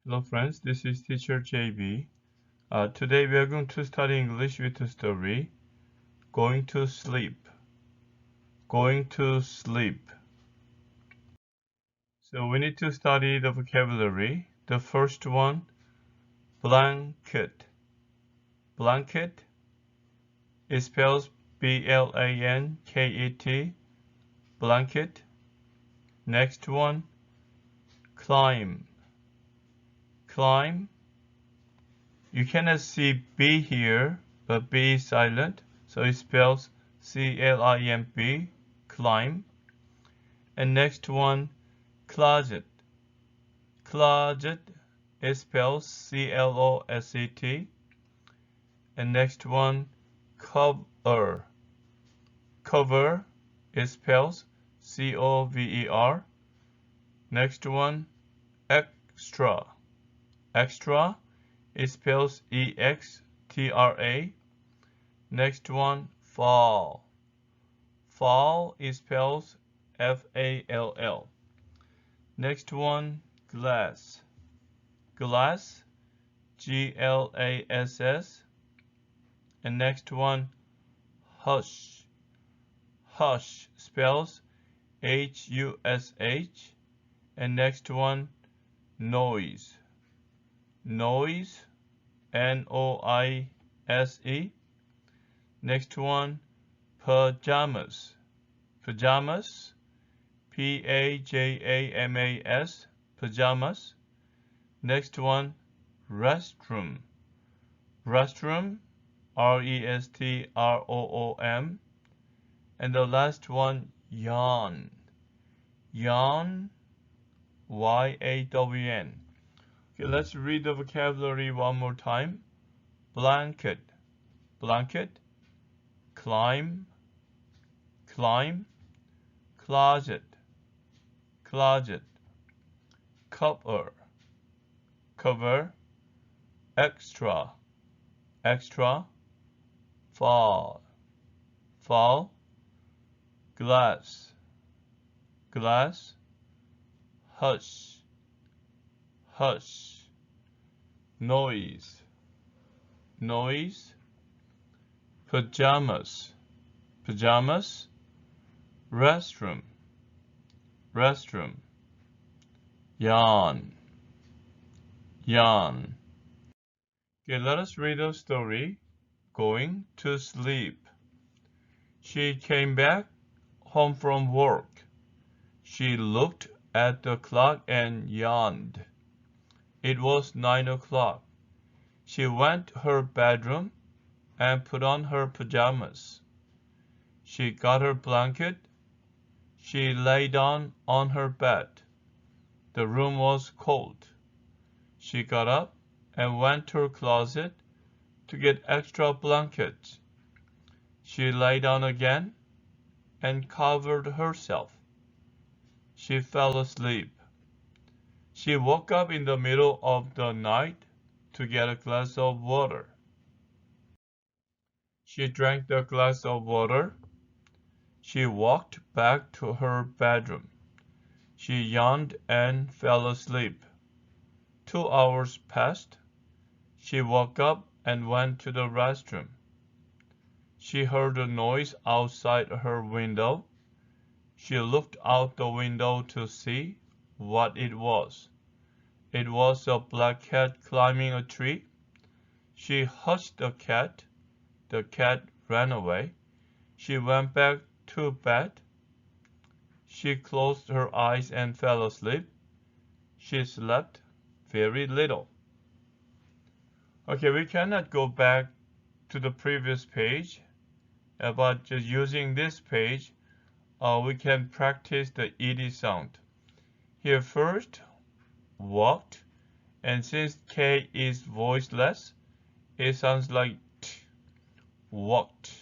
Hello friends, this is teacher JB. Today we are going to study English with the story Going to Sleep. Going to Sleep. So we need to study the vocabulary. The first one, blanket. Blanket, it spells B-L-A-N-K-E-T, blanket. Next one, climb. Climb. You cannot see B here, but B is silent, so it spells C-L-I-M-B, climb. And next one, closet. Closet, it spells C-L-O-S-E-T. And next one, cover. Cover, it spells C-O-V-E-R. Next one, extra. Extra, it spells E-X-T-R-A. Next one, fall. Fall, it spells F-A-L-L. Next one, glass. Glass, G-L-A-S-S. And next one, hush. Hush spells H-U-S-H. And next one, noise. Noise, N-O-I-S-E. Next one, pajamas. Pajamas, P-A-J-A-M-A-S, pajamas. Next one, restroom. Restroom, R-E-S-T-R-O-O-M. And the last one, yawn. Yawn, Y-A-W-N. Okay, let's read the vocabulary one more time. Blanket. Blanket. Climb. Climb. Closet. Closet. Cover. Cover. Extra. Extra. Fall. Fall. Glass. Glass. Hush. Hush. Noise. Noise. Pajamas. Pajamas. Restroom. Restroom. Yawn. Yawn. Okay, let us read the story. Going to sleep. She came back home from work. She looked at the clock and yawned. It was 9 o'clock. She went to her bedroom and put on her pajamas. She got her blanket. She lay down on her bed. The room was cold. She got up and went to her closet to get extra blankets. She lay down again and covered herself. She fell asleep. She woke up in the middle of the night to get a glass of water. She drank the glass of water. She walked back to her bedroom. She yawned and fell asleep. 2 hours passed. She woke up and went to the restroom. She heard a noise outside her window. She looked out the window to see what it was. It was a black cat climbing a tree. She hushed the cat. The cat ran away. She went back to bed. She closed her eyes and fell asleep. She slept very little. Okay, we cannot go back to the previous page, but just using this page, we can practice the ed sound. Here first, walked, and since K is voiceless, it sounds like t, walked,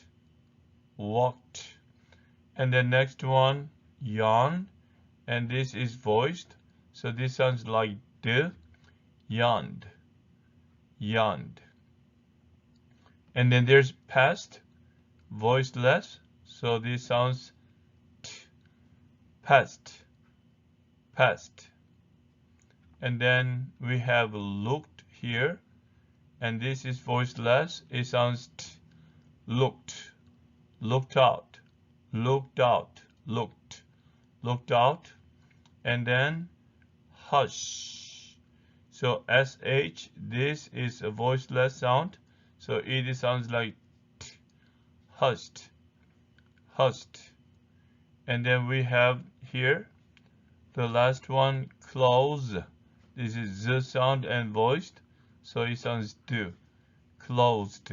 walked. And the next one, yawn, and this is voiced, so this sounds like d, yawned, yawned. And then there's past, voiceless, so this sounds t, past, past. and then we have looked here, and this is voiceless. It sounds t. Looked, looked out, looked out, looked out, and then hush. So sh, this is a voiceless sound, so it sounds like t, hushed, hushed. And then we have here the last one, close. This is z sound and voiced, so it sounds do, closed,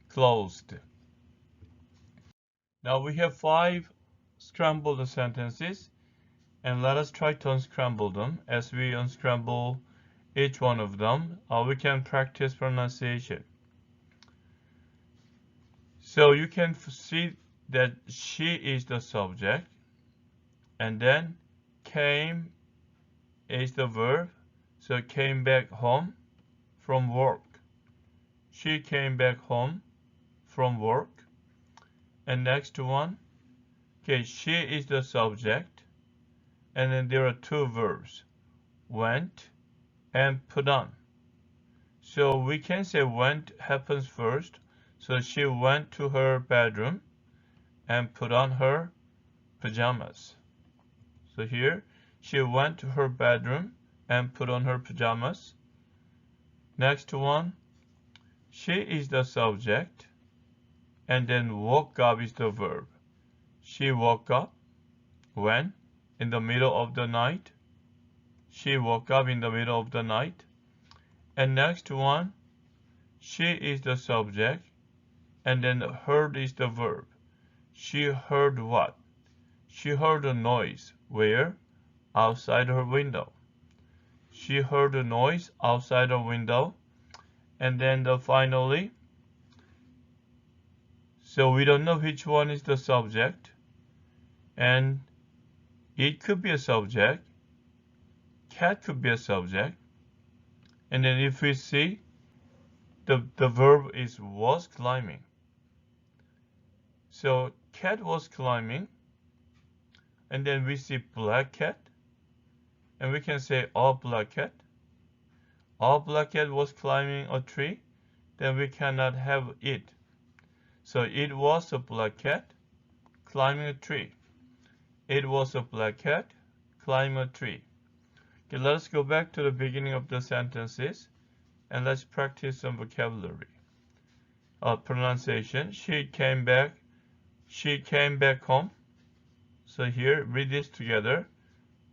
closed. Now we have 5 scrambled sentences, and let us try to unscramble them. As we unscramble each one of them, we can practice pronunciation. So you can see that she is the subject, and then came is the verb, so came back home from work. She came back home from work. And next one, okay, she is the subject, and then there are 2 verbs, went and put on. So we can say went happens first, so she went to her bedroom and put on her pajamas. So here, she went to her bedroom and put on her pajamas. Next one, she is the subject, and then woke up is the verb. She woke up when? In the middle of the night. She woke up in the middle of the night. And next one, she is the subject, and then heard is the verb. She heard what? She heard a noise. Where? Outside her window. She heard a noise outside her window. And then finally, so we don't know which one is the subject, and it could be a subject, cat could be a subject, and then if we see the verb is was climbing. So cat was climbing, and then we see black cat, and we can say a black cat. A black cat was climbing a tree, then we cannot have it. So it was a black cat climbing a tree. It was a black cat climbing a tree. Okay, let us go back to the beginning of the sentences, and let's practice some vocabulary. Pronunciation. She came back home. So here, read this together.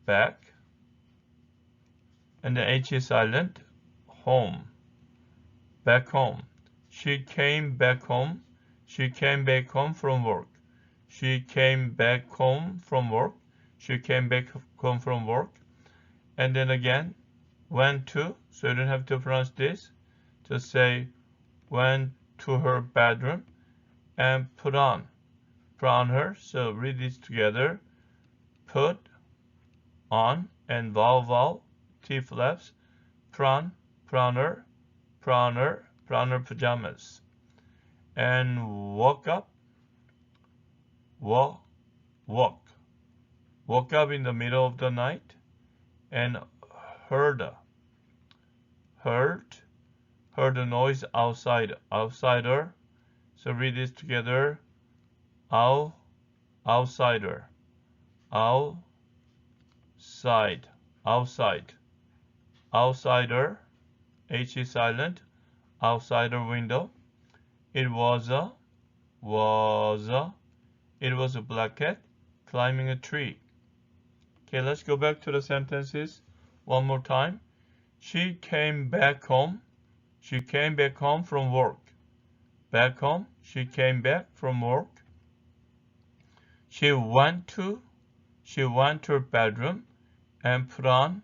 Back. And the H is silent. Home. Back home. She came back home. She came back home from work. She came back home from work. She came back home from work. And then again, went to. So you don't have to pronounce this. Just say, went to her bedroom and put on her. So read this together. Put on, and vowel, T flaps, prowner, pajamas. And woke up, woke up in the middle of the night, and heard a noise outsider. So read this together. Outsider. Outsider. H is silent. Outsider window. It was a black cat climbing a tree. Okay, let's go back to the sentences one more time. She came back home. She came back home from work. Back home. She came back from work. She went to her bedroom and put on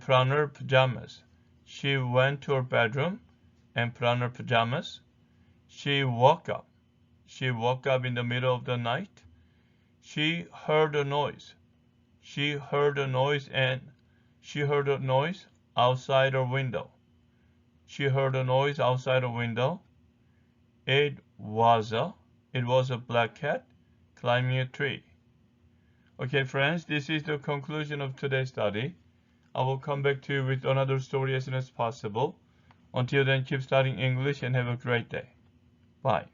her pajamas. She went to her bedroom and put on her pajamas. She woke up. She woke up in the middle of the night. She heard a noise. She heard a noise outside her window. She heard a noise outside her window. It was a black cat climbing a tree. Okay, friends, this is the conclusion of today's study. I will come back to you with another story as soon as possible. Until then, keep studying English and have a great day. Bye.